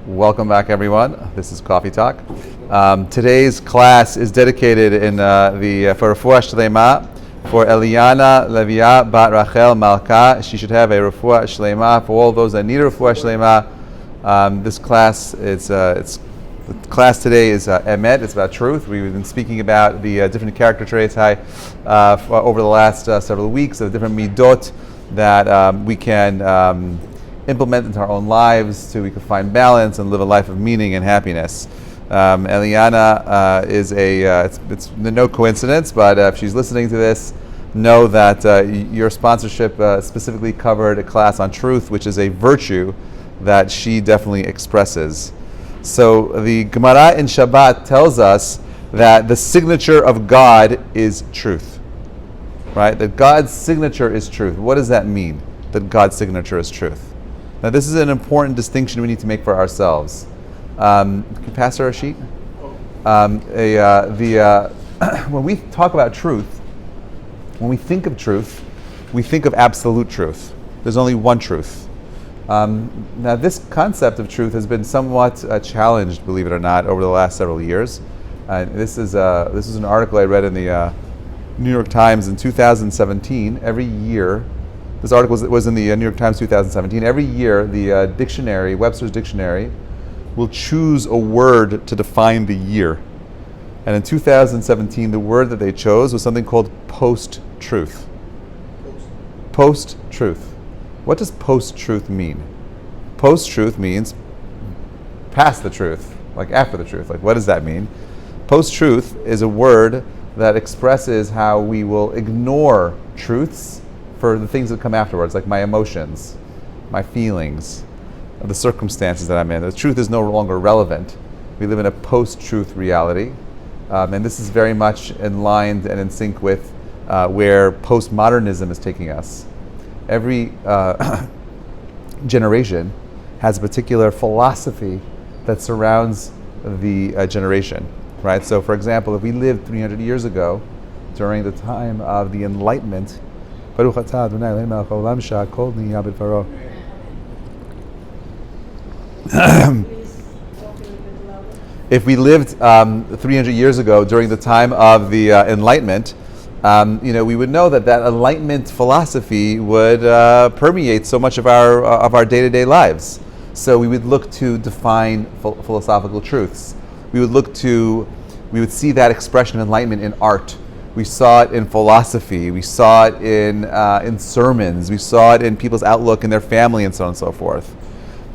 Welcome back, everyone. This is Coffee Talk. Today's class is dedicated for refuah shelema for Eliana Levia bat Rachel Malka. She should have a refuah shelema for all those that need a refuah shelema. This class the class today is emet. It's about truth. We've been speaking about the different character traits over the last several weeks of different Middot that we can implement into our own lives so we can find balance and live a life of meaning and happiness. Eliana it's no coincidence, but if she's listening to this, know that your sponsorship specifically covered a class on truth, which is a virtue that she definitely expresses. So the Gemara in Shabbat tells us that the signature of God is truth, right? That God's signature is truth. What does that mean, that God's signature is truth? Now, this is an important distinction we need to make for ourselves. Can you pass her a sheet? When we talk about truth, when we think of truth, we think of absolute truth. There's only one truth. Now, this concept of truth has been somewhat challenged, believe it or not, over the last several years. This is an article I read in the New York Times in 2017. Every year, this article was in the New York Times 2017. Every year, the dictionary, Webster's Dictionary, will choose a word to define the year. And in 2017, the word that they chose was something called post-truth. Post-truth. What does post-truth mean? Post-truth means past the truth, like after the truth. Like, what does that mean? Post-truth is a word that expresses how we will ignore truths for the things that come afterwards, like my emotions, my feelings, the circumstances that I'm in. The truth is no longer relevant. We live in a post-truth reality, and this is very much in line and in sync with where postmodernism is taking us. Every generation has a particular philosophy that surrounds the generation, right? So, for example, if we lived 300 years ago, during the time of the Enlightenment, if we lived 300 years ago during the time of the Enlightenment, we would know that Enlightenment philosophy would permeate so much of our day-to-day lives. So we would look to define philosophical truths. We would see that expression of Enlightenment in art. We saw it in philosophy. We saw it in sermons. We saw it in people's outlook in their family and so on and so forth.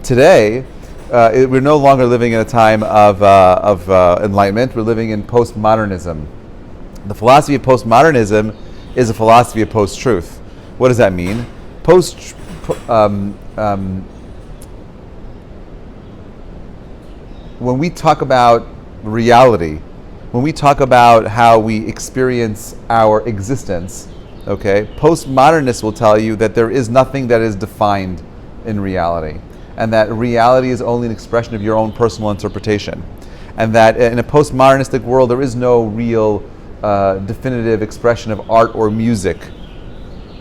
Today, we're no longer living in a time of Enlightenment. We're living in postmodernism. The philosophy of postmodernism is a philosophy of post-truth. What does that mean? When we talk about reality, when we talk about how we experience our existence, okay, postmodernists will tell you that there is nothing that is defined in reality, and that reality is only an expression of your own personal interpretation, and that in a postmodernistic world there is no real definitive expression of art or music.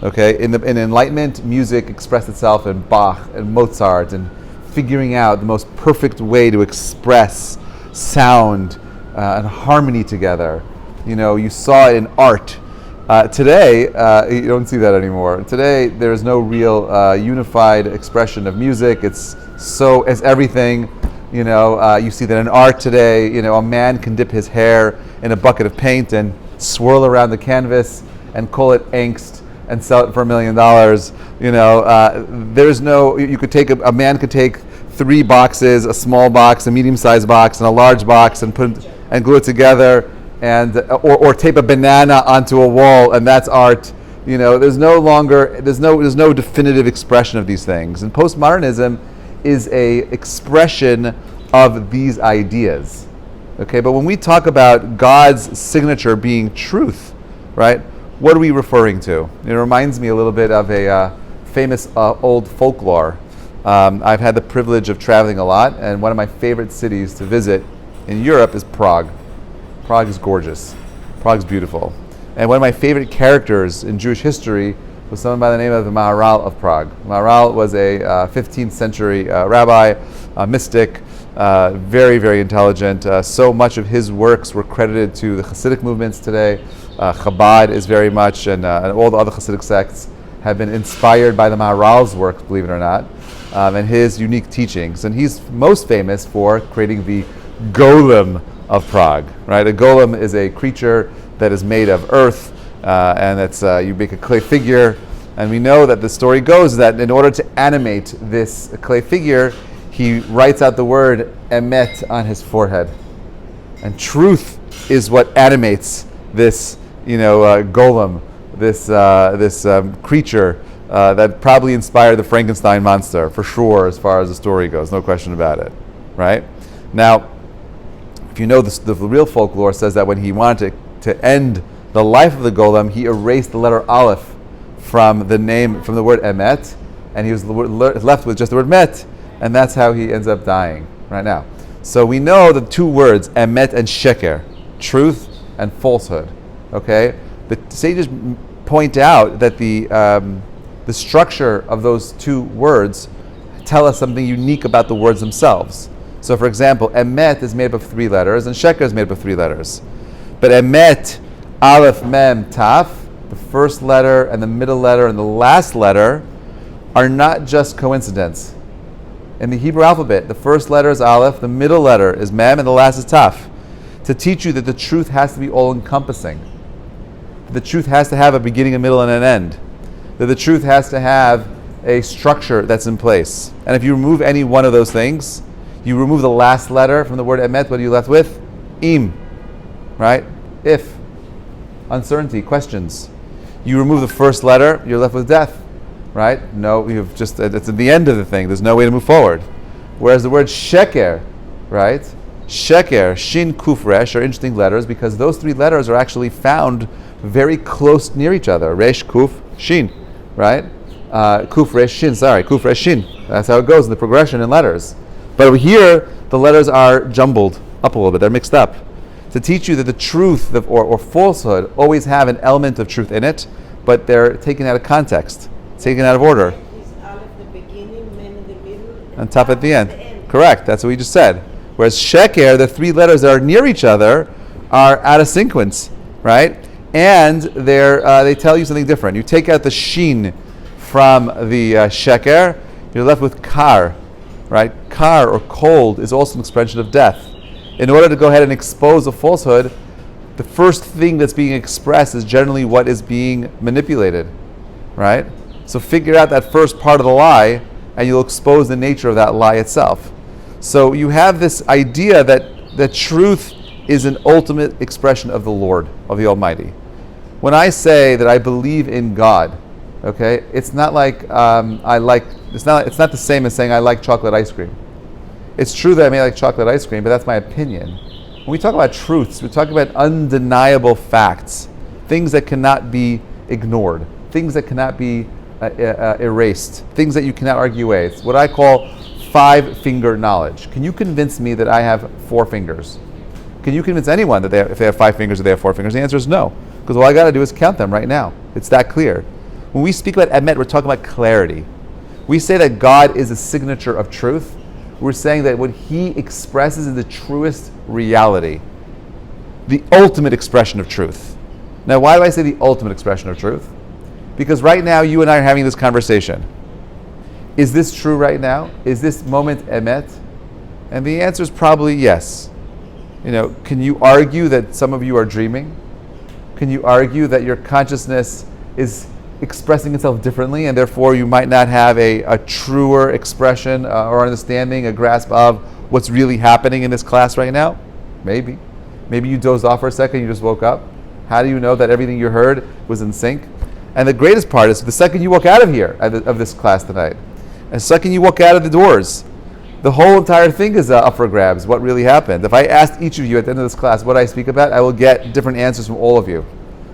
Okay, in Enlightenment, music expressed itself in Bach and Mozart and figuring out the most perfect way to express sound and harmony together. You saw it in art. Today, you don't see that anymore. Today, there is no real unified expression of music. It's everything. You see that in art today. A man can dip his hair in a bucket of paint and swirl around the canvas and call it angst and sell it for $1 million. There's no. A man could take 3 boxes, a small box, a medium-sized box, and a large box, and glue it together, and or tape a banana onto a wall, and that's art. There's no definitive expression of these things. And postmodernism is a expression of these ideas. Okay, but when we talk about God's signature being truth, right? What are we referring to? It reminds me a little bit of a famous old folklore. I've had the privilege of traveling a lot, and one of my favorite cities to visit in Europe is Prague. Prague is gorgeous. Prague is beautiful. And one of my favorite characters in Jewish history was someone by the name of the Maharal of Prague. Maharal was a 15th century rabbi, a mystic, very, very intelligent. So much of his works were credited to the Hasidic movements today. Chabad is very much, and all the other Hasidic sects have been inspired by the Maharal's work, believe it or not, and his unique teachings. And he's most famous for creating the Golem of Prague, right? A golem is a creature that is made of earth, and that's you make a clay figure. And we know that the story goes that in order to animate this clay figure, he writes out the word emet on his forehead. And truth is what animates this, golem, this creature that probably inspired the Frankenstein monster, for sure, as far as the story goes. No question about it, right? Now, if you know the real folklore says that when he wanted to end the life of the golem, he erased the letter Aleph from the word emet, and he was left with just the word met, and that's how he ends up dying right now. So we know the two words, emet and sheker, truth and falsehood. Okay, the sages point out that the structure of those two words tell us something unique about the words themselves. So, for example, emet is made up of 3 letters, and sheker is made up of 3 letters. But emet, aleph, mem, taf, the first letter and the middle letter and the last letter are not just coincidence. In the Hebrew alphabet, the first letter is aleph, the middle letter is mem, and the last is taf, to teach you that the truth has to be all-encompassing. The truth has to have a beginning, a middle, and an end. That the truth has to have a structure that's in place. And if you remove any one of those things, you remove the last letter from the word emet, what are you left with? Im, right? If, uncertainty, questions. You remove the first letter, you're left with death, right? No, it's at the end of the thing. There's no way to move forward. Whereas the word sheker, right? Sheker, shin, kuf, resh are interesting letters because those 3 letters are actually found very close near each other. Resh, kuf, shin, right? Kuf, resh, shin, kuf, resh, shin. That's how it goes in the progression in letters. But over here, the letters are jumbled up a little bit. They're mixed up to teach you that the truth or falsehood always have an element of truth in it, but they're taken out of context, taken out of order. Is aleph the beginning, mem in the middle, and taf at the end. Correct. That's what we just said. Whereas sheker, the 3 letters that are near each other, are out of sequence, right? And they tell you something different. You take out the shin from the sheker, you're left with kar. Right? Kar, or cold, is also an expression of death. In order to go ahead and expose a falsehood, the first thing that's being expressed is generally what is being manipulated. Right? So figure out that first part of the lie, and you'll expose the nature of that lie itself. So you have this idea that truth is an ultimate expression of the Lord, of the Almighty. When I say that I believe in God, okay, it's not like it's not the same as saying I like chocolate ice cream. It's true that I may like chocolate ice cream, but that's my opinion. When we talk about truths, we're talking about undeniable facts, things that cannot be ignored, things that cannot be erased, things that you cannot argue away. It's what I call 5-finger knowledge. Can you convince me that I have 4 fingers? Can you convince anyone that if they have 5 fingers, that they have 4 fingers? The answer is no, because all I got to do is count them right now. It's that clear. When we speak about emet, we're talking about clarity. We say that God is a signature of truth. We're saying that what He expresses is the truest reality, the ultimate expression of truth. Now, why do I say the ultimate expression of truth? Because right now, you and I are having this conversation. Is this true right now? Is this moment emet? And the answer is probably yes. Can you argue that some of you are dreaming? Can you argue that your consciousness is expressing itself differently, and therefore you might not have a truer expression or understanding, a grasp of what's really happening in this class right now? Maybe. Maybe you dozed off for a second, you just woke up. How do you know that everything you heard was in sync? And the greatest part is the second you walk out of here, of this class tonight, and the second you walk out of the doors, the whole entire thing is up for grabs, what really happened. If I asked each of you at the end of this class what I speak about, I will get different answers from all of you.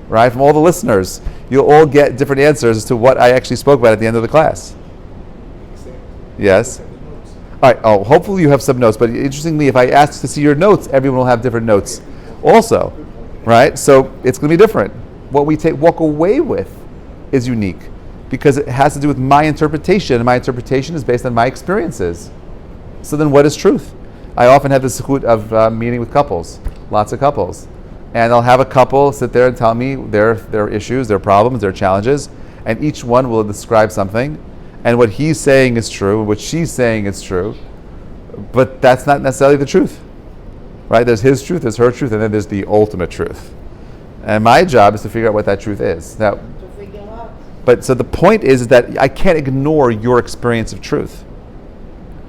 Right? From all the listeners, you'll all get different answers as to what I actually spoke about at the end of the class. Yes? All right. Oh, hopefully you have some notes, but interestingly, if I ask to see your notes, everyone will have different notes also. Right? So it's going to be different. What we walk away with is unique. because it has to do with my interpretation, and my interpretation is based on my experiences. So then what is truth? I often have the sukkut of meeting with couples, lots of couples. And I'll have a couple sit there and tell me their issues, their problems, their challenges, and each one will describe something. And what he's saying is true, what she's saying is true, but that's not necessarily the truth. Right? There's his truth, there's her truth, and then there's the ultimate truth. And my job is to figure out what that truth is. Now, but so the point is that I can't ignore your experience of truth.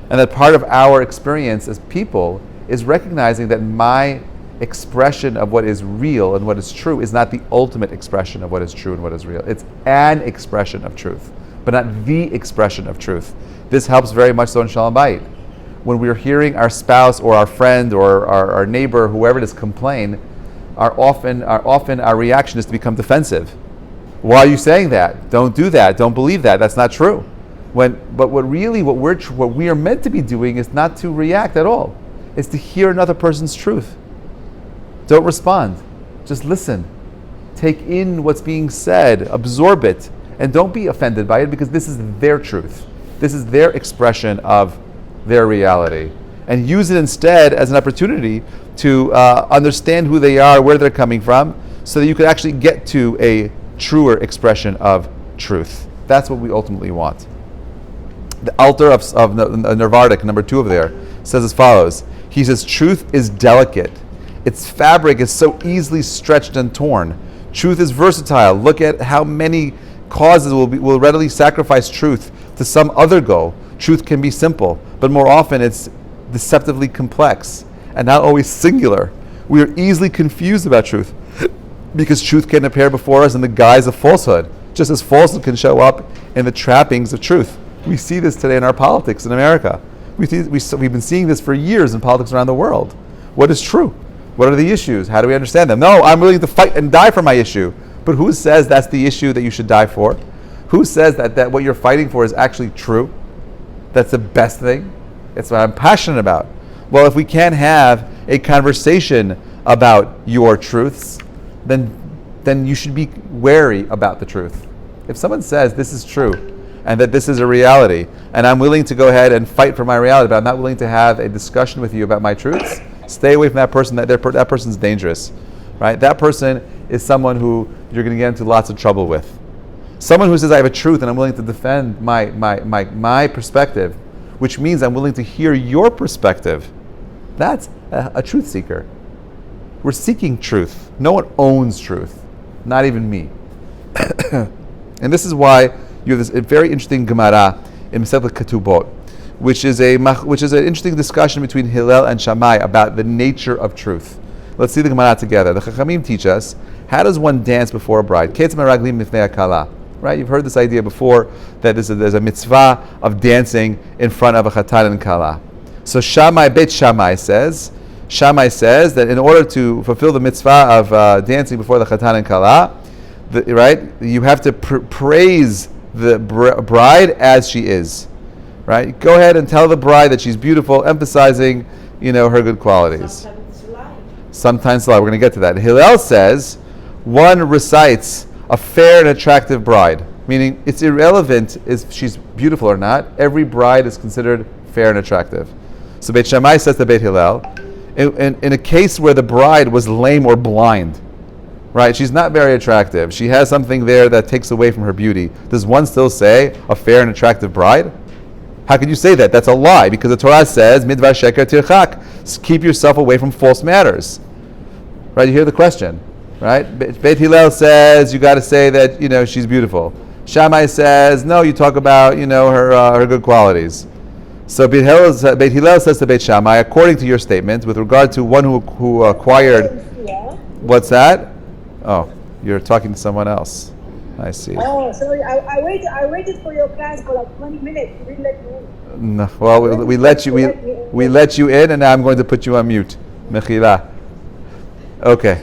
And that part of our experience as people is recognizing that my expression of what is real and what is true is not the ultimate expression of what is true and what is real. It's an expression of truth, but not the expression of truth. This helps very much so in Shalom Bayit. When we're hearing our spouse or our friend or our neighbor, whoever it is, complain, often our reaction is to become defensive. Why are you saying that? Don't do that. Don't believe that. That's not true. But what we are meant to be doing is not to react at all. It's to hear another person's truth. Don't respond. Just listen. Take in what's being said. Absorb it. And don't be offended by it, because this is their truth. This is their expression of their reality. And use it instead as an opportunity to understand who they are, where they're coming from, so that you could actually get to a truer expression of truth. That's what we ultimately want. The Alter of Narvardik, number 2 over there, says as follows. He says, truth is delicate. Its fabric is so easily stretched and torn. Truth is versatile. Look at how many causes will readily sacrifice truth to some other goal. Truth can be simple, but more often it's deceptively complex and not always singular. We are easily confused about truth because truth can appear before us in the guise of falsehood, just as falsehood can show up in the trappings of truth. We see this today in our politics in America. We've been seeing this for years in politics around the world. What is true? What are the issues? How do we understand them? No, I'm willing to fight and die for my issue. But who says that's the issue that you should die for? Who says that what you're fighting for is actually true? That's the best thing? It's what I'm passionate about. Well, if we can't have a conversation about your truths, then you should be wary about the truth. If someone says this is true and that this is a reality, and I'm willing to go ahead and fight for my reality, but I'm not willing to have a discussion with you about my truths, stay away from that person. That person's dangerous, right? That person is someone who you're going to get into lots of trouble with. Someone who says I have a truth and I'm willing to defend my perspective, which means I'm willing to hear your perspective. That's a truth seeker. We're seeking truth. No one owns truth, not even me. And this is why you have this very interesting Gemara in Masechet Ketubot, which is an interesting discussion between Hillel and Shammai about the nature of truth. Let's see the Gemara together. The Chachamim teach us, how does one dance before a bride? Ketz meraglim mifnei hakala. Right? You've heard this idea before, that there's a mitzvah of dancing in front of a chatan and kala. So Beit Shammai says that in order to fulfill the mitzvah of dancing before the chatan and kala, you have to praise the bride as she is. Right? Go ahead and tell the bride that she's beautiful, emphasizing, her good qualities. Sometimes lie. We're going to get to that. Hillel says one recites a fair and attractive bride, meaning it's irrelevant if she's beautiful or not. Every bride is considered fair and attractive. So Beit Shammai says to Beit Hillel, in a case where the bride was lame or blind, right? She's not very attractive. She has something there that takes away from her beauty. Does one still say a fair and attractive bride? How can you say that? That's a lie, because the Torah says, Midvar Sheker Tirchak, keep yourself away from false matters. Right? You hear the question, right? Beit Hillel says you got to say that she's beautiful. Shammai says no, you talk about her good qualities. So Beit Hillel says to Beit Shammai, according to your statement, with regard to one who acquired, what's that? Oh, you're talking to someone else. I see. Oh, sorry. I waited for your class for like 20 minutes. We didn't let you in. No, well, we let you in, and now I'm going to put you on mute. Mechila. Okay.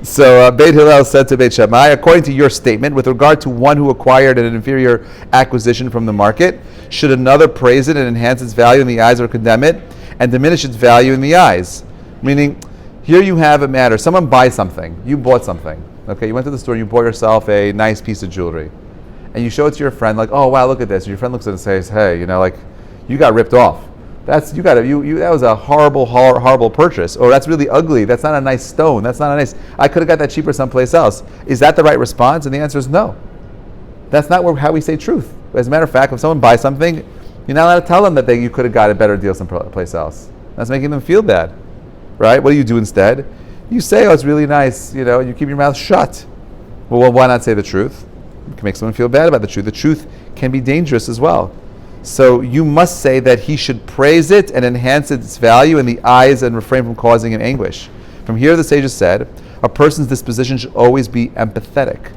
So Beit Hillel said to Beit Shammai, according to your statement, with regard to one who acquired an inferior acquisition from the market, should another praise it and enhance its value in the eyes, or condemn it and diminish its value in the eyes? Meaning, here you have a matter. Someone buys something. You bought something. Okay, you went to the store and you bought yourself a nice piece of jewelry. And you show it to your friend, like, oh wow, look at this. And your friend looks at it and says, hey, like, you got ripped off. That was a horrible purchase. Or that's really ugly. That's not a nice stone. I could have got that cheaper someplace else. Is that the right response? And the answer is no. That's not how we say truth. As a matter of fact, if someone buys something, you're not allowed to tell them that you could have got a better deal someplace else. That's making them feel bad, right? What do you do instead? You say, oh, it's really nice, and you keep your mouth shut. Well, why not say the truth? You can make someone feel bad about the truth. The truth can be dangerous as well. So you must say that he should praise it and enhance its value in the eyes and refrain from causing him anguish. From here, the sages said, a person's disposition should always be empathetic.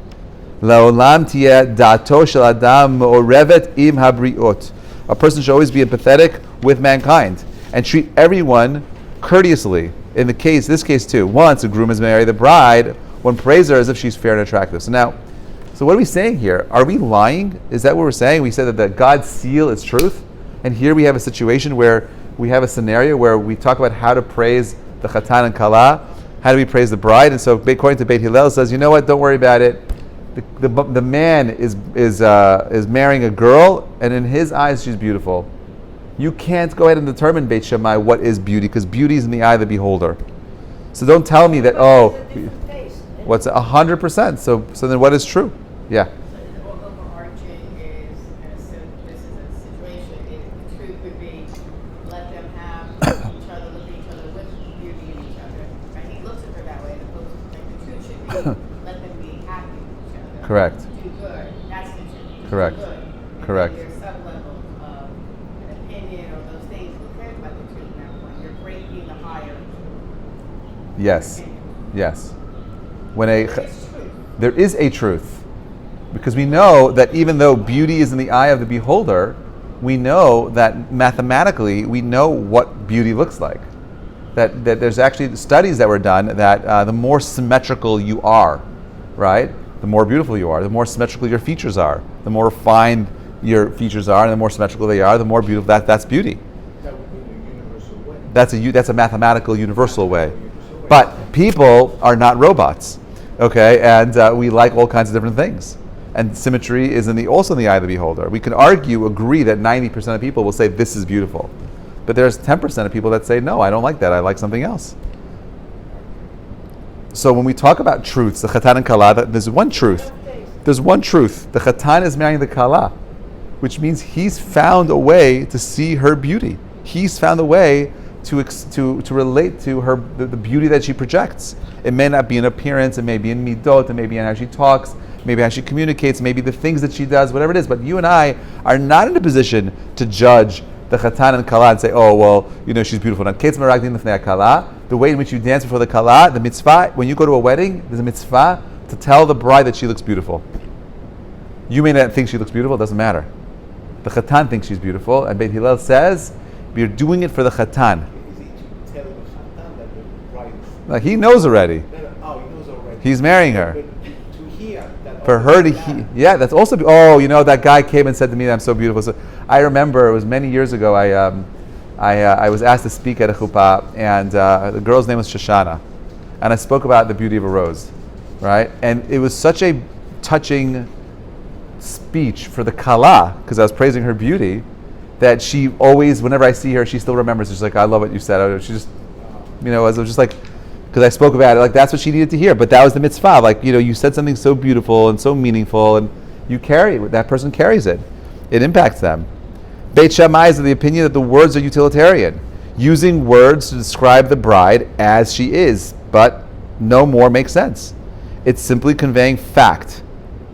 La'olam tiyeh da'ato shel adam me'orevet im habriot. A person should always be empathetic with mankind and treat everyone courteously. In this case too, once a groom is married the bride, one praise her as if she's fair and attractive. So what are we saying here? Are we lying? Is that what we're saying? We said that the God's seal is truth, and here we have a situation where we have a scenario where we talk about how to praise the Chatan and Kala, how do we praise the bride, and so according to Beit Hillel says, you know what? Don't worry about it. The man is marrying a girl, and in his eyes she's beautiful. You can't go ahead and determine Beit Shammai what is beauty, because beauty is in the eye of the beholder. So don't tell me that, what's 100%. So then what is true? Yeah. So the overarching is, this is a situation, the truth would be, let them have each other, look at each other with beauty in each other. Right? He looks at her that way, opposed to, the truth should be, let them be happy with each other. Correct. Do good. That's the truth. Correct. Do good. And Correct. There's some level of an opinion or those things who cares about the truth now. When you're breaking the higher. Yes. Opinion. Yes. There is a truth. Because we know that even though beauty is in the eye of the beholder, we know that mathematically we know what beauty looks like. That there's actually studies that were done that the more symmetrical you are, right, the more beautiful you are. The more symmetrical your features are, the more refined your features are, and the more symmetrical they are, the more beautiful. That's beauty. That would be a universal way. That's a mathematical universal way. But people are not robots, okay, and we like all kinds of different things. And symmetry is also in the eye of the beholder. We can agree that 90% of people will say this is beautiful. But there's 10% of people that say, no, I don't like that, I like something else. So when we talk about truths, the Chatan and Kala, there's one truth. There's one truth. The Chatan is marrying the Kala, which means he's found a way to see her beauty. He's found a way to relate to her, the beauty that she projects. It may not be in appearance, it may be in Middot, it may be in how she talks, maybe how she communicates, maybe the things that she does, whatever it is. But you and I are not in a position to judge the Chatan and Kala and say, oh, well, she's beautiful. Now, the way in which you dance before the Kala, the mitzvah, when you go to a wedding, there's a mitzvah to tell the bride that she looks beautiful. You may not think she looks beautiful, it doesn't matter. The Chatan thinks she's beautiful, and Beit Hillel says, we're doing it for the Chatan. Is he telling the Chatan that the bride is... Like, he knows already. Oh, he knows already. He's marrying her. But to hear that... For her to hear... Yeah, that's also... that guy came and said to me that I'm so beautiful. So I remember, it was many years ago, I was asked to speak at a chuppah, and the girl's name was Shoshana. And I spoke about the beauty of a rose, right? And it was such a touching speech for the Kala, because I was praising her beauty, that she always, whenever I see her, she still remembers. She's like, I love what you said. She just, I was just like, because I spoke about it, like that's what she needed to hear. But that was the mitzvah. Like, you said something so beautiful and so meaningful, and that person carries it. It impacts them. Beit Shammai is of the opinion that the words are utilitarian, using words to describe the bride as she is, but no more makes sense. It's simply conveying fact,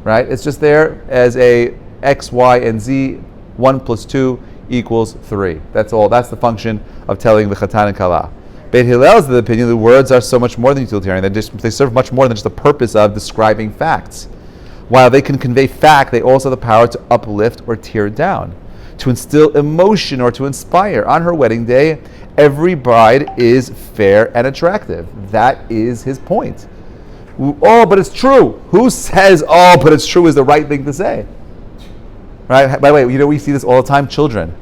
right? It's just there as a X, Y, and Z, 1 plus 2 equals 3. That's all. That's the function of telling the Chatan and Kala. Beit Hillel is of the opinion that words are so much more than utilitarian. They serve much more than just the purpose of describing facts. While they can convey fact, they also have the power to uplift or tear down, to instill emotion or to inspire. On her wedding day, every bride is fair and attractive. That is his point. Oh, but it's true. Who says, oh, but it's true is the right thing to say? Right? By the way, we see this all the time. Children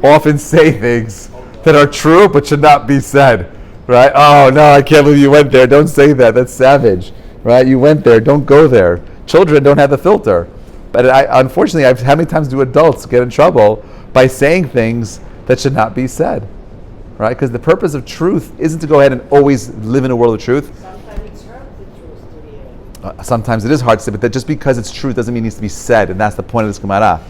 often say things that are true but should not be said. Right? Oh, no, I can't believe you went there. Don't say that. That's savage. right? You went there. Don't go there. Children don't have the filter. But unfortunately, how many times do adults get in trouble by saying things that should not be said, right? Because the purpose of truth isn't to go ahead and always live in a world of truth. Sometimes it's hard the truth to hear. Sometimes it is hard to say, but that just because it's truth doesn't mean it needs to be said, and that's the point of this Gemara.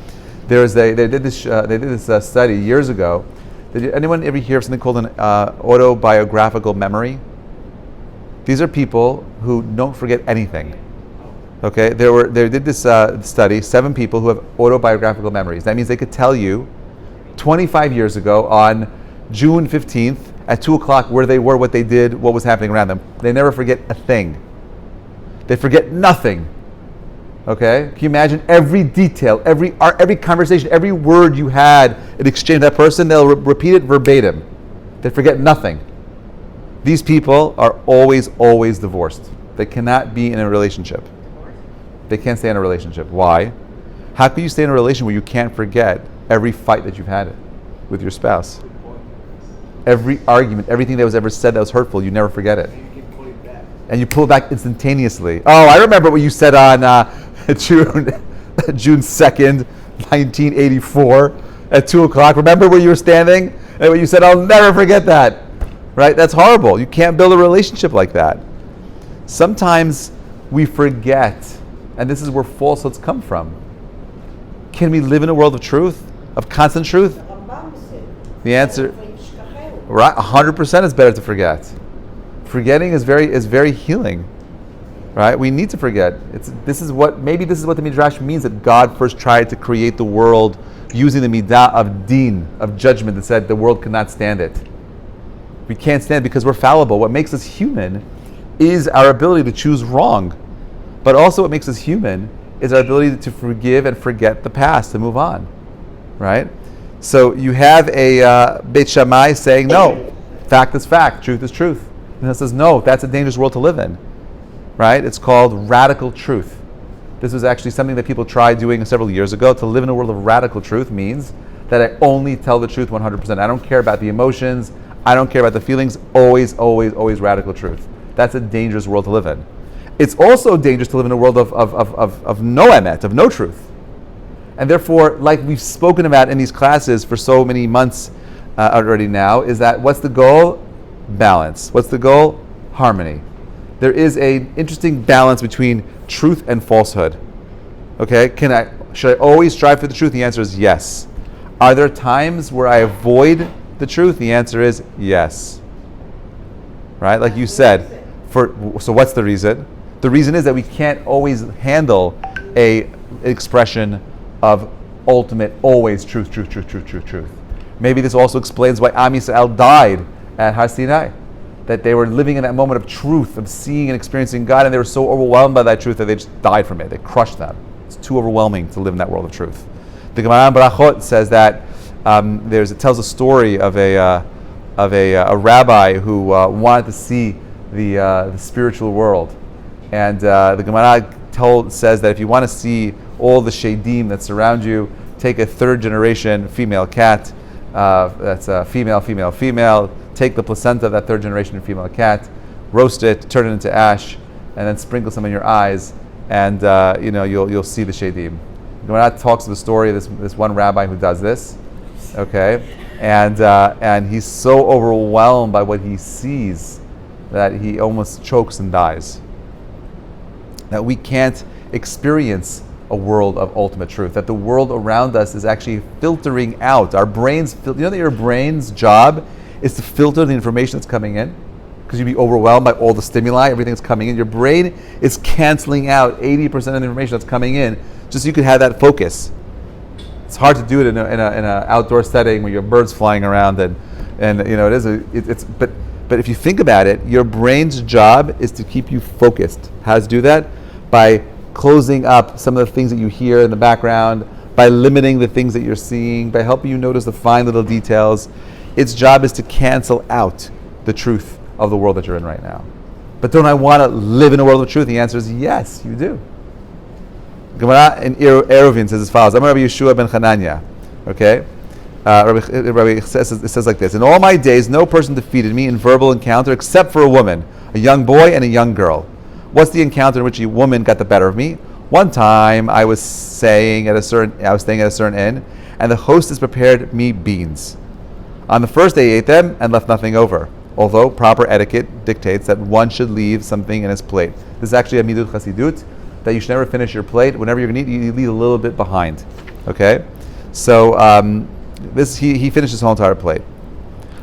They did this study years ago. Did anyone ever hear of something called an autobiographical memory? These are people who don't forget anything. Okay, they did this study, 7 people who have autobiographical memories. That means they could tell you 25 years ago on June 15th at 2 o'clock where they were, what they did, what was happening around them. They never forget a thing. They forget nothing. Okay? Can you imagine every detail, every conversation, every word you had in exchange with that person, they'll repeat it verbatim. They forget nothing. These people are always divorced. They cannot be in a relationship. They can't stay in a relationship. Why? How can you stay in a relationship where you can't forget every fight that you've had with your spouse? Every argument, everything that was ever said that was hurtful, you never forget it. And you pull it back instantaneously. Oh, I remember what you said on June 2nd, 1984 at 2 o'clock. Remember where you were standing and what you said? I'll never forget that. Right? That's horrible. You can't build a relationship like that. Sometimes we forget, and this is where falsehoods come from. Can we live in a world of truth, of constant truth? The answer, right? 100% is better to forget. Forgetting is very healing, right? We need to forget. This is what the Midrash means, that God first tried to create the world using the midah of din, of judgment, that said the world could not stand it. We can't stand it because we're fallible. What makes us human is our ability to choose wrong. But also what makes us human is our ability to forgive and forget the past, to move on, right? So you have a Beit Shammai saying, no, fact is fact, truth is truth. And it says, no, that's a dangerous world to live in, right? It's called radical truth. This was actually something that people tried doing several years ago. To live in a world of radical truth means that I only tell the truth 100%. I don't care about the emotions. I don't care about the feelings. Always radical truth. That's a dangerous world to live in. It's also dangerous to live in a world of no emet, of no truth. And therefore, like we've spoken about in these classes for so many months already now, is that what's the goal? Balance. What's the goal? Harmony. There is an interesting balance between truth and falsehood. Okay? Should I always strive for the truth? The answer is yes. Are there times where I avoid the truth? The answer is yes. Right? Like you said. So what's the reason? The reason is that we can't always handle an expression of ultimate, always truth. Maybe this also explains why Am Yisrael died at Har Sinai. That they were living in that moment of truth, of seeing and experiencing God, and they were so overwhelmed by that truth that they just died from it. They crushed them. It's too overwhelming to live in that world of truth. The Gemara in Brachot says that it tells a story of a rabbi who wanted to see the spiritual world, and the Gemara says that if you want to see all the shadim that surround you, take a 3rd generation female cat. That's a female. Take the placenta of that 3rd generation female cat, roast it, turn it into ash, and then sprinkle some in your eyes, and you'll see the shadim. The Gemara talks of the story of this one rabbi who does this. Okay, and he's so overwhelmed by what he sees that he almost chokes and dies. That we can't experience a world of ultimate truth. That the world around us is actually filtering out. Our brains, you know that your brain's job is to filter the information that's coming in? Because you'd be overwhelmed by all the stimuli, everything that's coming in. Your brain is canceling out 80% of the information that's coming in just so you can have that focus. It's hard to do it in an outdoor setting where you have birds flying around but if you think about it, your brain's job is to keep you focused. How to do that? By closing up some of the things that you hear in the background, by limiting the things that you're seeing, by helping you notice the fine little details. Its job is to cancel out the truth of the world that you're in right now. But don't I want to live in a world of truth? The answer is yes, you do. Gemara in Reuven says as follows: I'm Rabbi Yeshua ben Hanania. Okay? Rabbi says like this: in all my days, no person defeated me in verbal encounter except for a woman, a young boy and a young girl. What's the encounter in which a woman got the better of me? One time I was staying at a certain inn, and the hostess prepared me beans. On the first day, I ate them and left nothing over, although proper etiquette dictates that one should leave something in his plate. This is actually a Middot Chasidut, that you should never finish your plate. Whenever you're going to eat, you leave a little bit behind. Okay? So he finished his whole entire plate.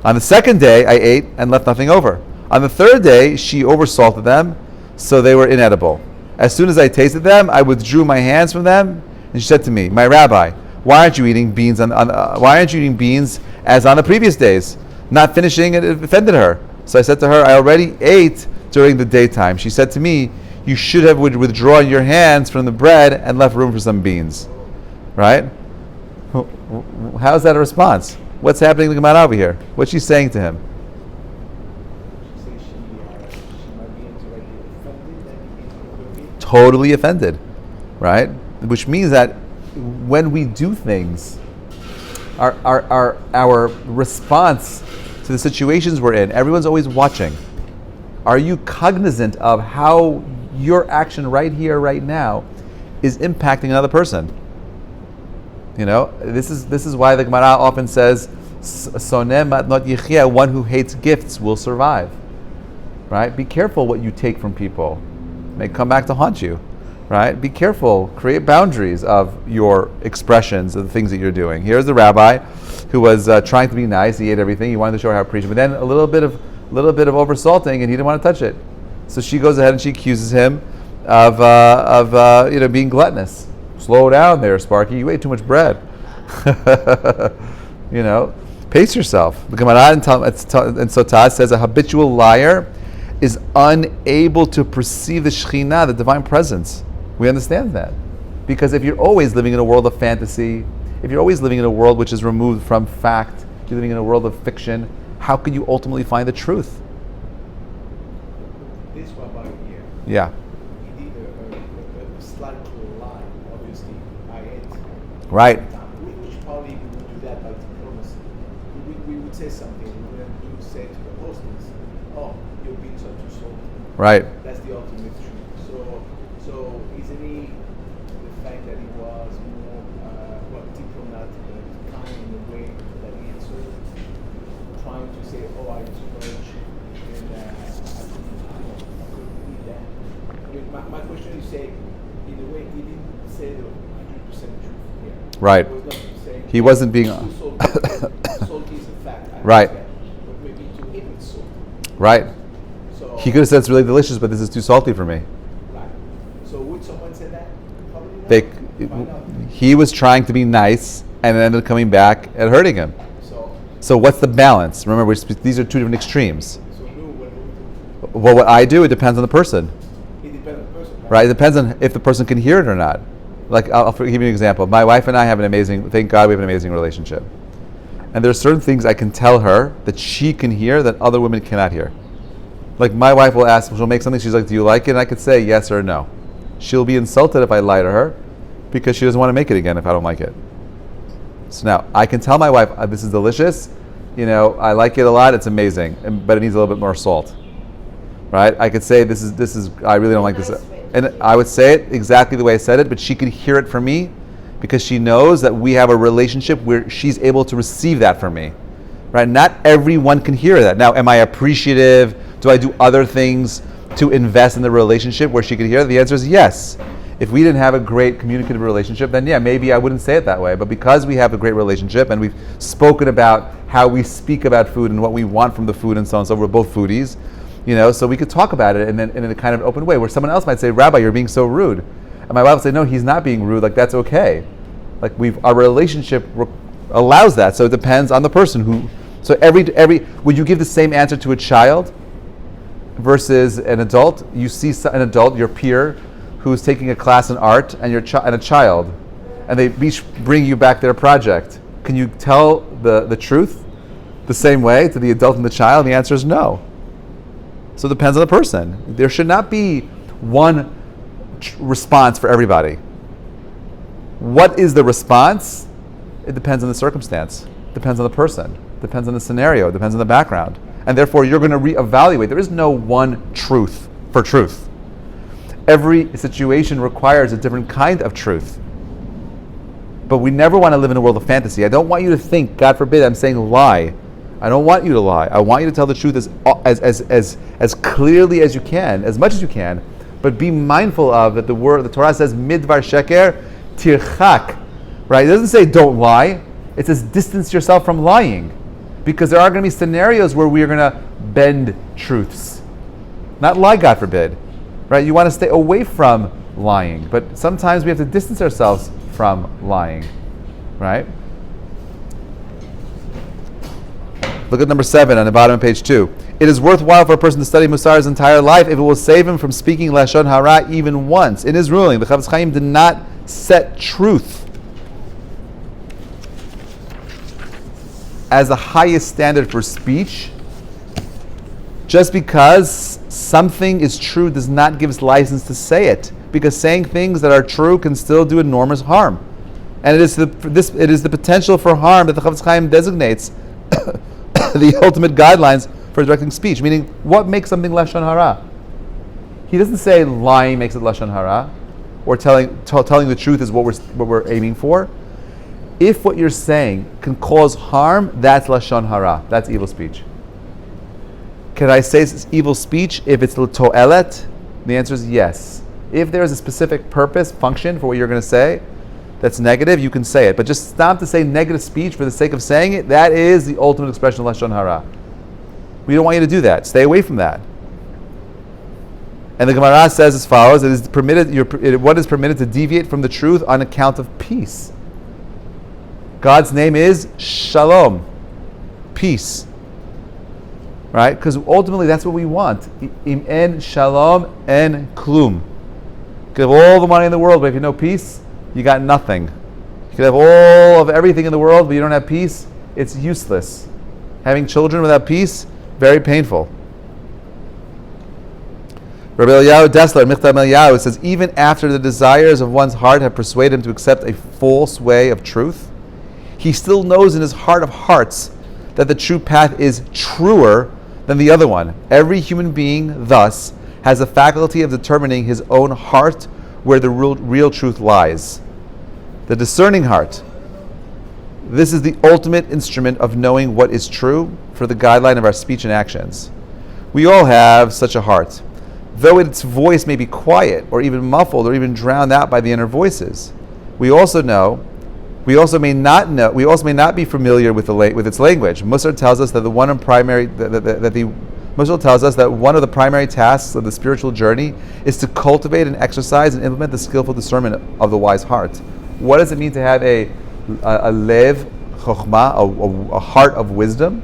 On the second day, I ate and left nothing over. On the third day, she oversalted them, so they were inedible. As soon as I tasted them, I withdrew my hands from them, and she said to me, "My rabbi, why aren't you eating beans why aren't you eating beans as on the previous days?" Not finishing it offended her. So I said to her, "I already ate during the daytime." She said to me, "You should have withdrawn your hands from the bread and left room for some beans." Right? How is that a response? What's happening to the Gemara over here? What's she saying to him? She says she might be indirectly offended that he ate other meat. Totally offended, right? Which means that when we do things, our response to the situations we're in, everyone's always watching. Are you cognizant of how your action right here, right now, is impacting another person? You know, this is why the Gemara often says, "Soneh matnot yichya," one who hates gifts will survive. Right? Be careful what you take from people. It may come back to haunt you. Right? Be careful. Create boundaries of your expressions of the things that you're doing. Here's the rabbi who was trying to be nice. He ate everything. He wanted to show her how to preach, but then a little bit of oversalting, and he didn't want to touch it. So she goes ahead and she accuses him of being gluttonous. Slow down there, Sparky. You ate too much bread. Pace yourself. The Gemara in Sotah says a habitual liar is unable to perceive the Shekhinah, the divine presence. We understand that. Because if you're always living in a world of fantasy, if you're always living in a world which is removed from fact, if you're living in a world of fiction, how could you ultimately find the truth? This rabbi here, Yeah. he did a slight lie. Obviously, I ate. Right. Which probably we would do that by diplomacy. We would say something. We wouldn't say to the hostess, "Oh, your beans are too salty." Right. That's the ultimate truth. So isn't he the fact that he was more diplomatic, kind in the way that he answered, trying to say, "Oh, I too much," and I couldn't eat that. I mean, my question is, say, in a way, he didn't say the 100% truth here. Right. He was not saying He wasn't being too salty. Salty is a fact. I Right. understand. But maybe to him it's salty. Right. So He could have said it's really delicious, but this is too salty for me. right. So would someone say that? Probably not. They, Find out. he was trying to be nice and it ended up coming back and hurting him. So what's the balance? Remember, these are two different extremes. So no, when Well, what I do, it depends on the person. it depends on the person, Right? It depends on if the person can hear it or not. Like, I'll give you an example. My wife and I have thank God we have an amazing relationship. And there are certain things I can tell her that she can hear that other women cannot hear. Like, my wife will ask, she'll make something, she's like, "Do you like it?" And I could say yes or no. She'll be insulted if I lie to her because she doesn't want to make it again if I don't like it. So now, I can tell my wife, "This is delicious. I like it a lot. It's amazing, but it needs a little bit more salt." Right? I could say, this is. I really don't like this," and I would say it exactly the way I said it, but she could hear it from me because she knows that we have a relationship where she's able to receive that from me. Right? Not everyone can hear that. Now, am I appreciative? Do I do other things to invest in the relationship where she could hear it? The answer is yes. If we didn't have a great communicative relationship, then yeah, maybe I wouldn't say it that way. But because we have a great relationship and we've spoken about how we speak about food and what we want from the food and so on, so we're both foodies, so we could talk about it in a kind of open way where someone else might say, "Rabbi, you're being so rude." And my wife would say, "No, he's not being rude. Like, that's okay." Like, our relationship allows that. So it depends on the person who. So would you give the same answer to a child versus an adult? You see an adult, your peer, who's taking a class in art, and and a child, and they each bring you back their project. Can you tell the truth the same way to the adult and the child? And the answer is no. So it depends on the person. There should not be one response for everybody. What is the response? It depends on the circumstance. Depends on the person. Depends on the scenario. Depends on the background. And therefore, you're going to reevaluate. There is no one truth for truth. Every situation requires a different kind of truth. But we never want to live in a world of fantasy. I don't want you to think, God forbid, I'm saying lie. I don't want you to lie. I want you to tell the truth as clearly as you can, as much as you can. But be mindful of that the Torah says, midvar sheker tirchak. Right? It doesn't say don't lie. It says distance yourself from lying. Because there are going to be scenarios where we are going to bend truths. Not lie, God forbid. Right? You want to stay away from lying. But sometimes we have to distance ourselves from lying. Right? Look at number 7 on the bottom of page 2. It is worthwhile for a person to study Musar his entire life if it will save him from speaking Lashon Hara even once. In his ruling, the Chavetz Chaim did not set truth as the highest standard for speech. Just because something is true does not give us license to say it, because saying things that are true can still do enormous harm. And it is the potential for harm that the Chavetz Chaim designates the ultimate guidelines for directing speech, meaning what makes something Lashon Hara. He doesn't say lying makes it Lashon Hara, or telling the truth is what we're aiming for. If what you're saying can cause harm, that's Lashon Hara. That's evil speech. Can I say it's evil speech if it's l'to'elet? The answer is yes. If there is a specific purpose, function for what you're going to say that's negative, you can say it. But just stop to say negative speech for the sake of saying it. That is the ultimate expression of Lashon Hara. We don't want you to do that. Stay away from that. And the Gemara says as follows: it is permitted. What is permitted to deviate from the truth on account of peace? God's name is Shalom, peace. Right? Because ultimately that's what we want. Im en Shalom en klum. You can have all the money in the world, but if you have no peace, you got nothing. You can have all of everything in the world, but you don't have peace, it's useless. Having children without peace, very painful. Rabbi Eliyahu Dessler, Michtav Eliyahu, says, even after the desires of one's heart have persuaded him to accept a false way of truth, he still knows in his heart of hearts that the true path is truer than the other one. Every human being, thus, has the faculty of determining his own heart where the real truth lies. The discerning heart. This is the ultimate instrument of knowing what is true for the guideline of our speech and actions. We all have such a heart, though its voice may be quiet or even muffled or even drowned out by the inner voices. We also may not be familiar with its language. Musar tells us that one of the primary tasks of the spiritual journey is to cultivate and exercise and implement the skillful discernment of the wise heart. What does it mean to have a lev chokhmah, a heart of wisdom?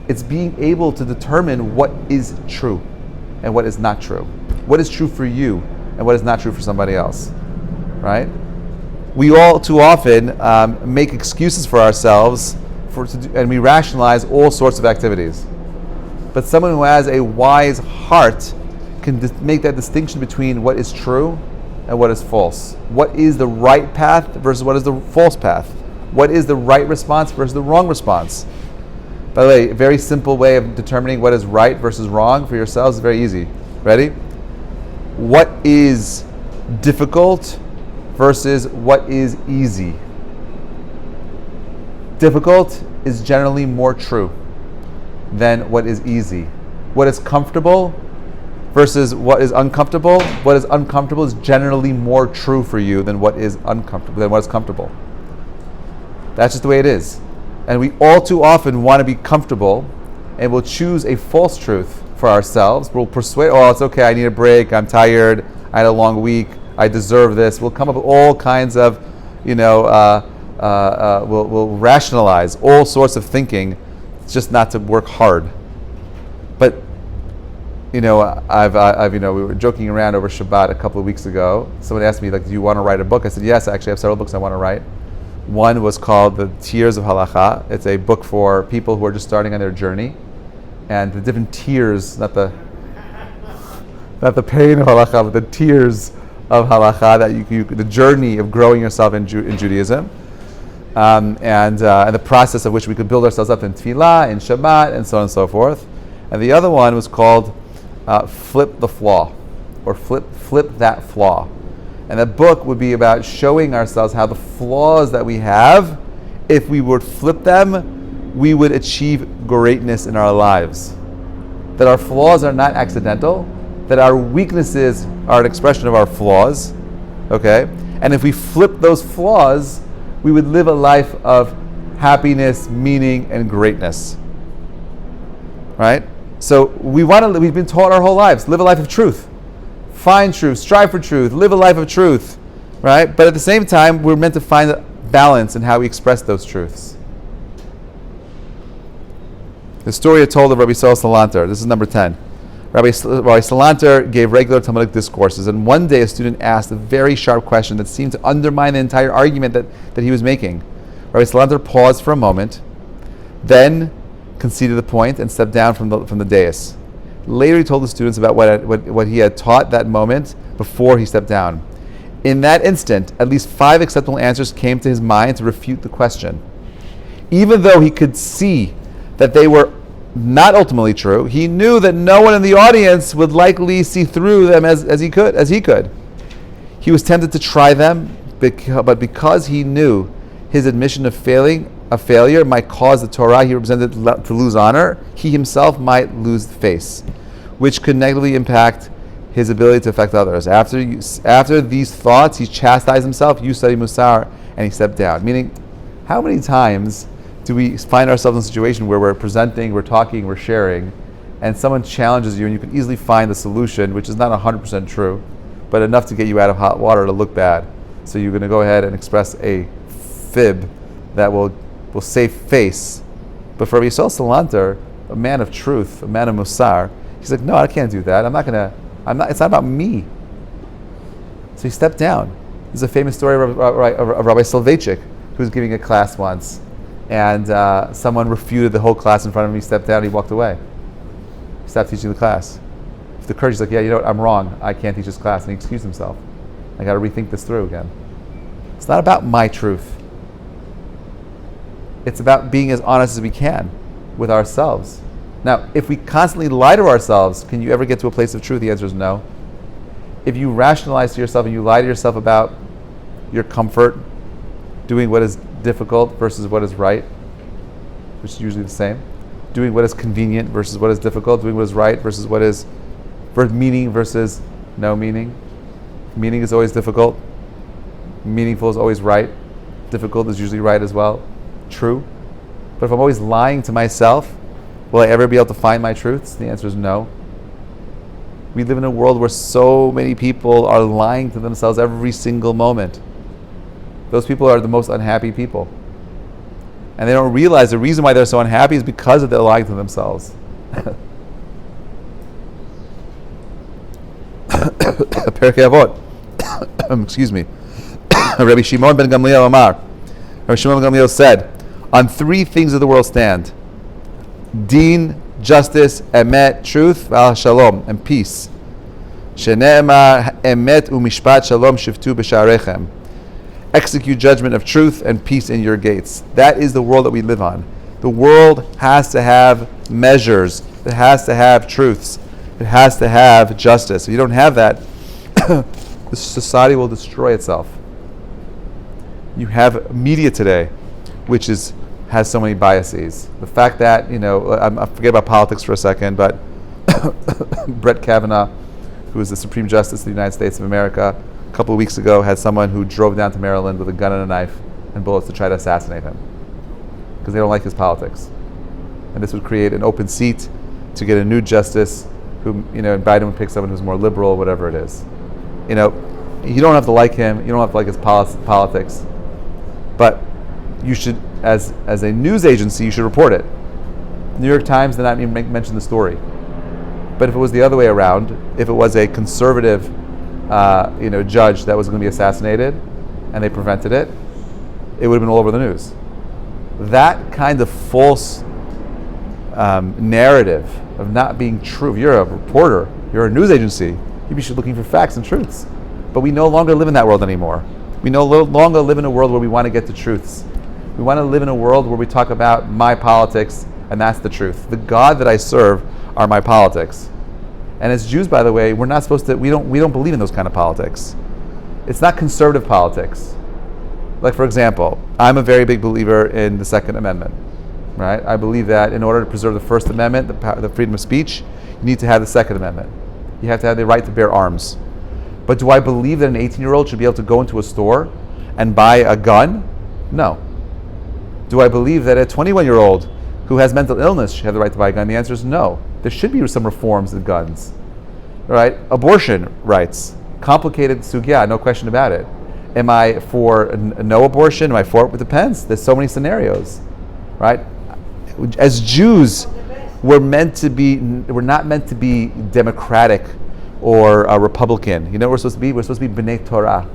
It's being able to determine what is true and what is not true. What is true for you and what is not true for somebody else, right? We all too often make excuses for ourselves and we rationalize all sorts of activities. But someone who has a wise heart can make that distinction between what is true and what is false. What is the right path versus what is the false path? What is the right response versus the wrong response? By the way, a very simple way of determining what is right versus wrong for yourselves is very easy. Ready? What is difficult versus what is easy? Difficult is generally more true than what is easy. What is comfortable versus what is uncomfortable. What is uncomfortable is generally more true for you than what is uncomfortable, than what is comfortable. That's just the way it is. And we all too often want to be comfortable and we'll choose a false truth for ourselves. We'll persuade, oh, it's okay, I need a break, I'm tired, I had a long week, I deserve this. We'll come up with all kinds of, we'll rationalize all sorts of thinking. It's just not to work hard. But, we were joking around over Shabbat a couple of weeks ago. Someone asked me, do you want to write a book? I said, yes, I actually have several books I want to write. One was called the Tears of Halacha. It's a book for people who are just starting on their journey. And the different tears, not the pain of halacha, but the tears of halacha, the journey of growing yourself in Judaism, and the process of which we could build ourselves up in tefillah, in Shabbat, and so on and so forth. And the other one was called Flip the Flaw. or flip that flaw. And that book would be about showing ourselves how the flaws that we have, if we would flip them, we would achieve greatness in our lives. That our flaws are not accidental, that our weaknesses are an expression of our flaws, okay? And if we flip those flaws, we would live a life of happiness, meaning, and greatness, right? So we've been taught our whole lives, live a life of truth. Find truth, strive for truth, live a life of truth, right? But at the same time, we're meant to find a balance in how we express those truths. The story told of Rabbi Salanter. This is number 10. Rabbi Salanter gave regular Talmudic discourses, and one day a student asked a very sharp question that seemed to undermine the entire argument that he was making. Rabbi Salanter paused for a moment, then conceded the point and stepped down from the dais. Later he told the students about what he had taught that moment before he stepped down. In that instant, at least 5 acceptable answers came to his mind to refute the question. Even though he could see that they were not ultimately true, he knew that no one in the audience would likely see through them as he could. He was tempted to try them, but because he knew his admission of failure might cause the Torah he represented to lose honor, he himself might lose the face, which could negatively impact his ability to affect others. After these thoughts, he chastised himself, you study Musar, and he stepped down. Meaning, how many times do we find ourselves in a situation where we're presenting, we're talking, we're sharing, and someone challenges you and you can easily find a solution, which is not 100% true, but enough to get you out of hot water to look bad. So you're going to go ahead and express a fib that will save face. But for Rabbi Salanter, a man of truth, a man of Musar, he's like, no, I can't do that. It's not about me. So he stepped down. There's a famous story of Rabbi Soloveitchik, who was giving a class once, and someone refuted the whole class in front of him. He stepped down, he walked away. He stopped teaching the class. With the courage, he's like, yeah, you know what, I'm wrong. I can't teach this class. And he excused himself. I got to rethink this through again. It's not about my truth. It's about being as honest as we can with ourselves. Now, if we constantly lie to ourselves, can you ever get to a place of truth? The answer is no. If you rationalize to yourself and you lie to yourself about your comfort, doing what is difficult versus what is right, which is usually the same, doing what is convenient versus what is difficult, doing what is right versus what is meaning versus no meaning. Meaning is always difficult. Meaningful is always right. Difficult is usually right as well. True. But if I'm always lying to myself, will I ever be able to find my truths? The answer is no. We live in a world where so many people are lying to themselves every single moment. Those people are the most unhappy people. And they don't realize the reason why they're so unhappy is because they're lying to themselves. Perkei Avot. Excuse me. Rabbi Shimon ben Gamliel Amar. Rabbi Shimon ben Gamliel said, on 3 things of the world stand: Deen, justice, emet, truth, v'al shalom, and peace. Shene'emar emet u'mishpat shalom shiftu b'sha'arechem. Execute judgment of truth and peace in your gates. That is the world that we live on. The world has to have measures. It has to have truths. It has to have justice. If you don't have that, the society will destroy itself. You have media today, which has so many biases. The fact that, I forget about politics for a second, but Brett Kavanaugh, who is the Supreme Justice of the United States of America, a couple of weeks ago had someone who drove down to Maryland with a gun and a knife and bullets to try to assassinate him because they don't like his politics. And this would create an open seat to get a new justice who, and Biden would pick someone who's more liberal, whatever it is. You don't have to like him, you don't have to like his politics, but you should, as a news agency, you should report it. New York Times did not even mention the story. But if it was the other way around, if it was a conservative judge that was going to be assassinated and they prevented it, it would have been all over the news. That kind of false narrative of not being true. If you're a reporter, you're a news agency, you should be looking for facts and truths. But we no longer live in that world anymore. We no longer live in a world where we want to get to truths. We want to live in a world where we talk about my politics, and that's the truth. The God that I serve are my politics. And as Jews, by the way, we're not supposed to. We don't believe in those kind of politics. It's not conservative politics. Like, for example, I'm a very big believer in the Second Amendment, right? I believe that in order to preserve the First Amendment, the freedom of speech, you need to have the Second Amendment. You have to have the right to bear arms. But do I believe that an 18-year-old should be able to go into a store and buy a gun? No. Do I believe that a 21-year-old who has mental illness should have the right to buy a gun? The answer is no. There should be some reforms in guns, right? Abortion rights, complicated sugya, no question about it. Am I for no abortion? Am I for it? It depends. There's so many scenarios, right? As Jews, we're not meant to be democratic or Republican. You know what we're supposed to be? We're supposed to be B'nai Torah.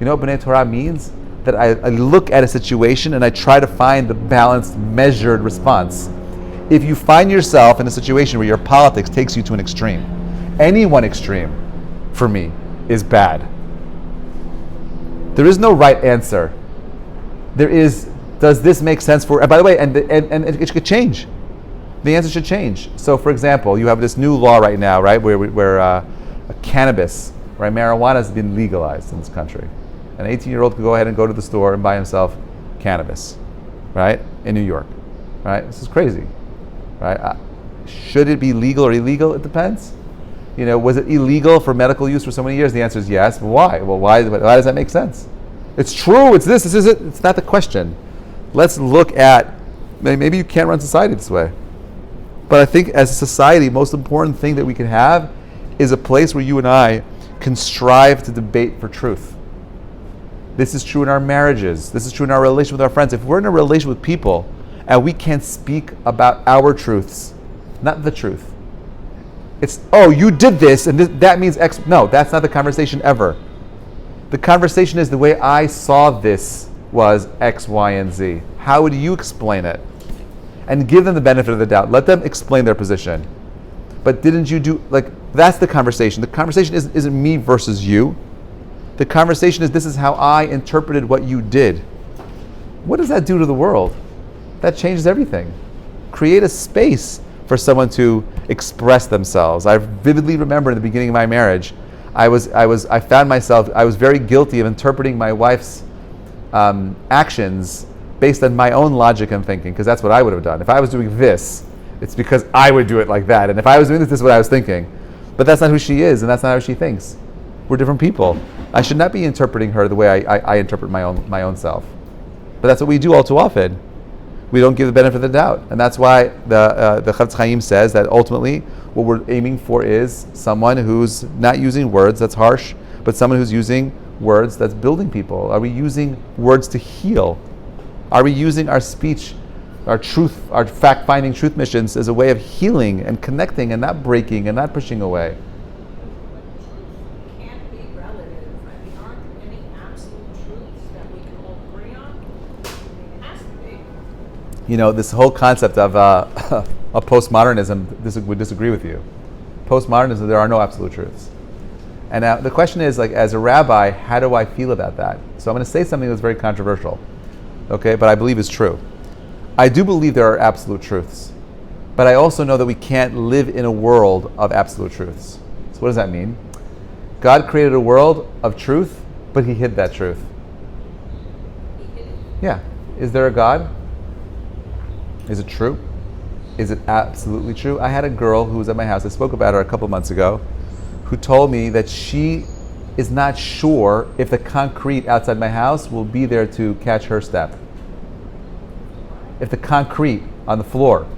You know what B'nai Torah means? That I look at a situation and I try to find the balanced, measured response. If you find yourself in a situation where your politics takes you to an extreme, any one extreme, for me, is bad. There is no right answer. There is, does this make sense for, and by the way, and it could change. The answer should change. So, for example, you have this new law right now, right, where cannabis, right, marijuana has been legalized in this country. An 18-year-old could go ahead and go to the store and buy himself cannabis, right, in New York, right? This is crazy, right? Should it be legal or illegal? It depends. You know, was it illegal for medical use for so many years? The answer is yes. But why? Well, why does that make sense? It's true. It's this. This is it. It's not the question. Let's look at, maybe you can't run society this way. But I think as a society, the most important thing that we can have is a place where you and I can strive to debate for truth. This is true in our marriages. This is true in our relation with our friends. If we're in a relation with people and we can't speak about our truths, not the truth. It's, oh, you did this and that means X. No, that's not the conversation ever. The conversation is the way I saw this was X, Y, and Z. How would you explain it? And give them the benefit of the doubt. Let them explain their position. But didn't you do, that's the conversation. The conversation isn't me versus you. The conversation is, this is how I interpreted what you did. What does that do to the world? That changes everything. Create a space for someone to express themselves. I vividly remember in the beginning of my marriage, I found myself, I was very guilty of interpreting my wife's actions based on my own logic and thinking, because that's what I would have done. If I was doing this, it's because I would do it like that. And if I was doing this is what I was thinking. But that's not who she is, and that's not how she thinks. We're different people. I should not be interpreting her the way I interpret my own self. But that's what we do all too often. We don't give the benefit of the doubt. And that's why the Chafetz Chaim says that ultimately what we're aiming for is someone who's not using words that's harsh, but someone who's using words that's building people. Are we using words to heal? Are we using our speech, our truth, our fact-finding truth missions as a way of healing and connecting and not breaking and not pushing away? Can't be relative. I mean, aren't there any absolute truths that we can all agree on? It has to be. You know, this whole concept of postmodernism would disagree with you. Postmodernism, there are no absolute truths. And now the question is, as a rabbi, how do I feel about that? So I'm going to say something that's very controversial, okay, but I believe is true. I do believe there are absolute truths, but I also know that we can't live in a world of absolute truths. So what does that mean? God created a world of truth, but He hid that truth. Yeah. Is there a God? Is it true? Is it absolutely true? I had a girl who was at my house, I spoke about her a couple months ago, who told me that she is not sure if the concrete outside my house will be there to catch her step. If the concrete on the floor,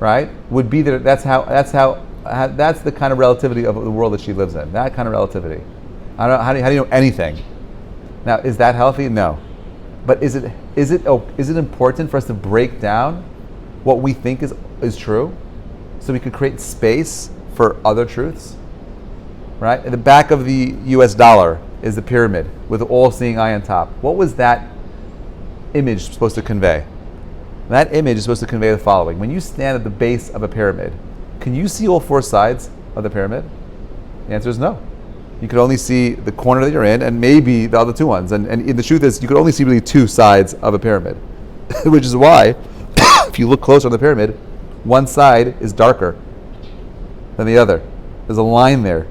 right, would be there, that's the kind of relativity of the world that she lives in. That kind of relativity. I don't know, how do you know anything? Now, is that healthy? No. But is it important for us to break down what we think is true, so we could create space for other truths? Right? At the back of the US dollar is the pyramid with the all-seeing eye on top. What was that image supposed to convey? That image is supposed to convey the following. When you stand at the base of a pyramid, can you see all four sides of the pyramid? The answer is no. You could only see the corner that you're in and maybe the other two ones. And the truth is, you could only see really two sides of a pyramid. Which is why, if you look closer on the pyramid, one side is darker than the other. There's a line there.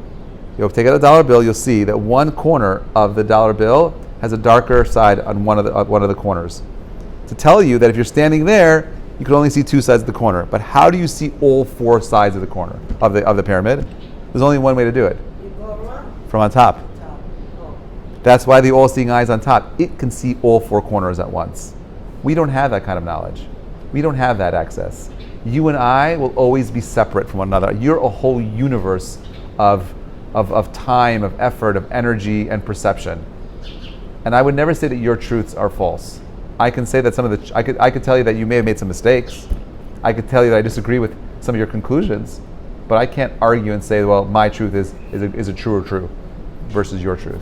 You'll take out a dollar bill, you'll see that one corner of the dollar bill has a darker side on one of the corners. To tell you that if you're standing there, you can only see two sides of the corner. But how do you see all four sides of the corner of the pyramid? There's only one way to do it. You go around. From on top. Oh. That's why the all-seeing eye is on top. It can see all four corners at once. We don't have that kind of knowledge. We don't have that access. You and I will always be separate from one another. You're a whole universe of time, of effort, of energy, and perception. And I would never say that your truths are false. I can say that I could tell you that you may have made some mistakes. I could tell you that I disagree with some of your conclusions, but I can't argue and say, well, my truth is a truer true versus your truth.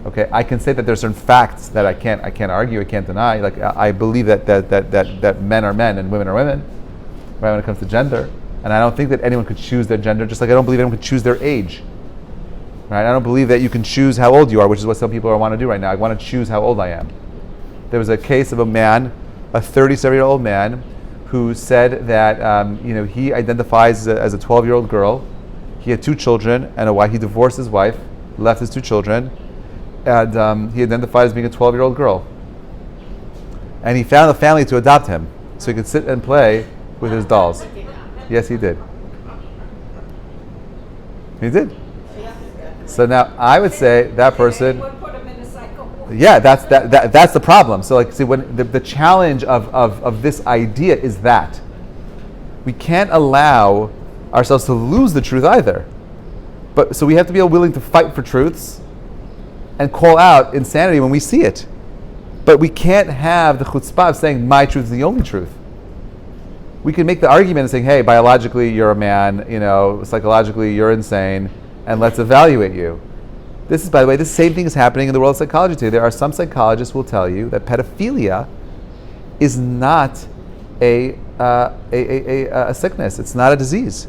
Okay, I can say that there's certain facts that I can't argue, I can't deny. Like I believe that men are men and women are women, right? When it comes to gender, and I don't think that anyone could choose their gender, just like I don't believe anyone could choose their age. Right? I don't believe that you can choose how old you are, which is what some people want to do right now. I want to choose how old I am. There was a case of a man, a 37-year-old man, who said that he identifies as a 12-year-old girl. He had two children and a wife. He divorced his wife, left his two children, and he identified as being a 12-year-old girl. And he found a family to adopt him so he could sit and play with his dolls. Yes, he did. He did. So now I would say that person. Would put him in a cycle. Yeah, that's the problem. So like, see, when the challenge of this idea is that we can't allow ourselves to lose the truth either. But so we have to be willing to fight for truths and call out insanity when we see it. But we can't have the chutzpah of saying my truth is the only truth. We can make the argument of saying, hey, biologically you're a man, psychologically you're insane, and let's evaluate you. This is, by the way, the same thing is happening in the world of psychology today. There are some psychologists who will tell you that pedophilia is not a sickness. It's not a disease.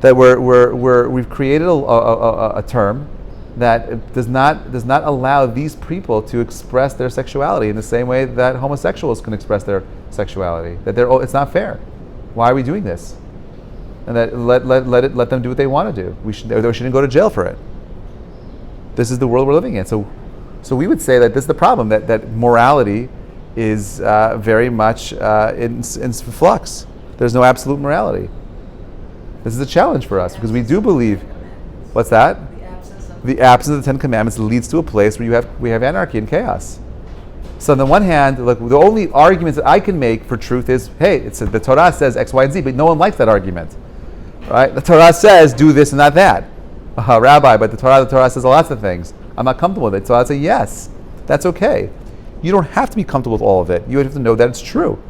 That we've created a term that does not allow these people to express their sexuality in the same way that homosexuals can express their sexuality. That it's not fair. Why are we doing this? And that let them do what they want to do. They shouldn't go to jail for it. This is the world we're living in. So we would say that this is the problem, that morality is very much in flux. There's no absolute morality. This is a challenge for us because we do believe. What's that? The absence of the Ten Commandments leads to a place where we have anarchy and chaos. So on the one hand, look, the only arguments that I can make for truth is, hey, the Torah says X, Y, and Z, but no one likes that argument. Right? The Torah says do this and not that. Rabbi, but the Torah says lots of things. I'm not comfortable with it. So I'd say yes, that's okay. You don't have to be comfortable with all of it. You have to know that it's true.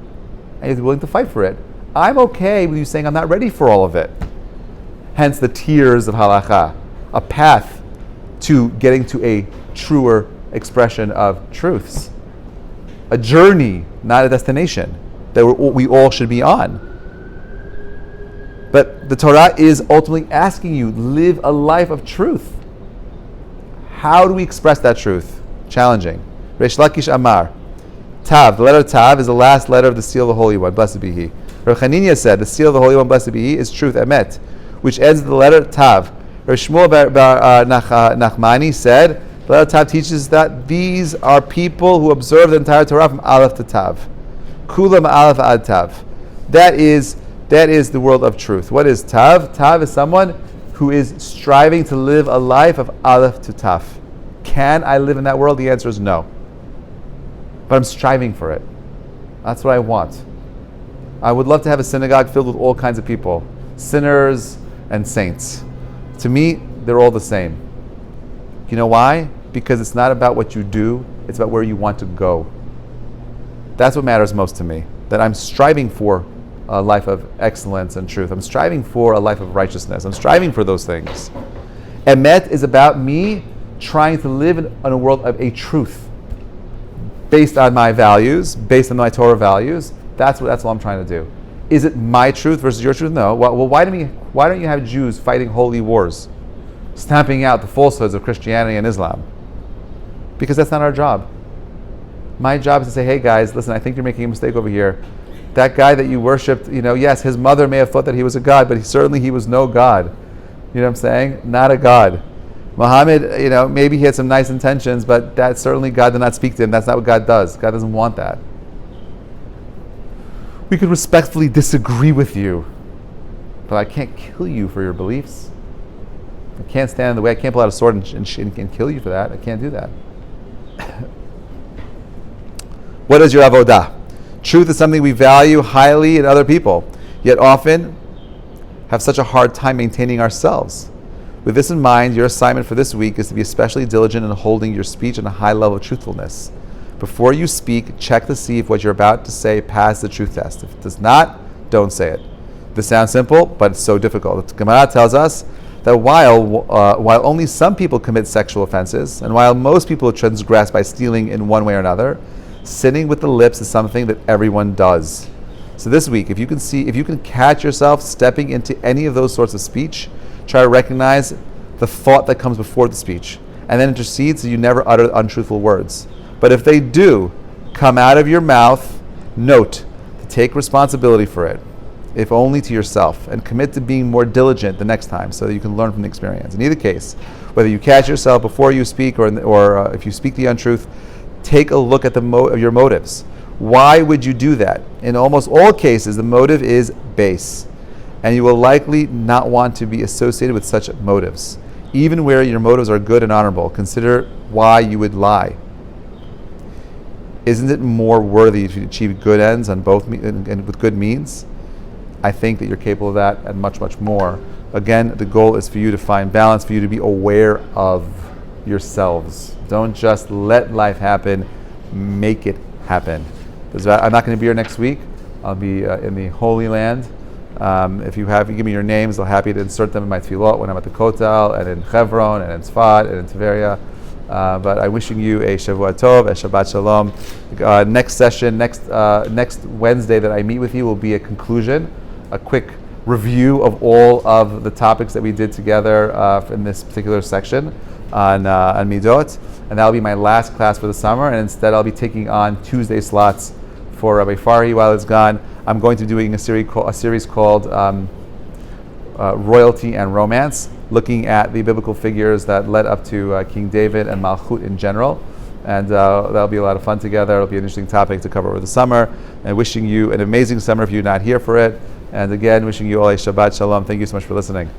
And you have to be willing to fight for it. I'm okay with you saying I'm not ready for all of it. Hence the Tears of Halacha, a path to getting to a truer expression of truths. A journey, not a destination, that we all should be on. But the Torah is ultimately asking you, live a life of truth. How do we express that truth? Challenging. Reish Lakish Amar. Tav, the letter Tav is the last letter of the seal of the Holy One, blessed be He. Rav Chanina said, the seal of the Holy One, blessed be He, is truth, emet, which ends with the letter Tav. Rav Shmuel bar Nachmani said, the letter Tav teaches that these are people who observe the entire Torah from Aleph to Tav. Kulam Aleph ad Tav. That is the world of truth. What is Tav? Tav is someone who is striving to live a life of Aleph to Tav. Can I live in that world? The answer is no. But I'm striving for it. That's what I want. I would love to have a synagogue filled with all kinds of people, sinners and saints. To me, they're all the same. You know why? Because it's not about what you do, it's about where you want to go. That's what matters most to me. That I'm striving for a life of excellence and truth. I'm striving for a life of righteousness. I'm striving for those things. Emet is about me trying to live in a world of a truth. Based on my values, based on my Torah values. That's all I'm trying to do. Is it my truth versus your truth? No. Well, why don't you have Jews fighting holy wars, stamping out the falsehoods of Christianity and Islam? Because that's not our job. My job is to say, hey guys, listen, I think you're making a mistake over here. That guy that you worshipped, yes, his mother may have thought that he was a god, but he was no god. You know what I'm saying? Not a God. Muhammad, maybe he had some nice intentions, but that certainly God did not speak to him. That's not what God does. God doesn't want that. We could respectfully disagree with you, but I can't kill you for your beliefs. I can't stand in the way. I can't pull out a sword and kill you for that. I can't do that. What is your avodah? Truth is something we value highly in other people, yet often have such a hard time maintaining ourselves. With this in mind, your assignment for this week is to be especially diligent in holding your speech in a high level of truthfulness. Before you speak, check to see if what you're about to say passes the truth test. If it does not, don't say it. This sounds simple, but it's so difficult. The Gemara tells us that while only some people commit sexual offenses, and while most people transgress by stealing in one way or another, sinning with the lips is something that everyone does. So this week, if you can catch yourself stepping into any of those sorts of speech, try to recognize the thought that comes before the speech, and then intercede so you never utter untruthful words. But if they do come out of your mouth, note to take responsibility for it, if only to yourself, and commit to being more diligent the next time so that you can learn from the experience. In either case, whether you catch yourself before you speak or if you speak the untruth, take a look at your motives. Why would you do that? In almost all cases, the motive is base, and you will likely not want to be associated with such motives. Even where your motives are good and honorable, consider why you would lie. Isn't it more worthy to achieve good ends on both and with good means? I think that you're capable of that and much, much more. Again, the goal is for you to find balance, for you to be aware of yourselves. Don't just let life happen, make it happen. I'm not going to be here next week. I'll be in the Holy Land. If you give me your names, I'll be happy to insert them in my tefillot when I'm at the Kotel, and in Hebron, and in Tzfat, and in Tveria. But I'm wishing you a Shavua Tov, a Shabbat Shalom. Next session, next Wednesday that I meet with you will be a conclusion, a quick review of all of the topics that we did together in this particular section on Middot, and that'll be my last class for the summer. And instead, I'll be taking on Tuesday slots for Rabbi Fari while it's gone. I'm going to be doing a series called Royalty and Romance, looking at the biblical figures that led up to King David and Malchut in general. And that'll be a lot of fun together. It'll be an interesting topic to cover over the summer. And wishing you an amazing summer if you're not here for it. And again, wishing you all a Shabbat Shalom. Thank you so much for listening.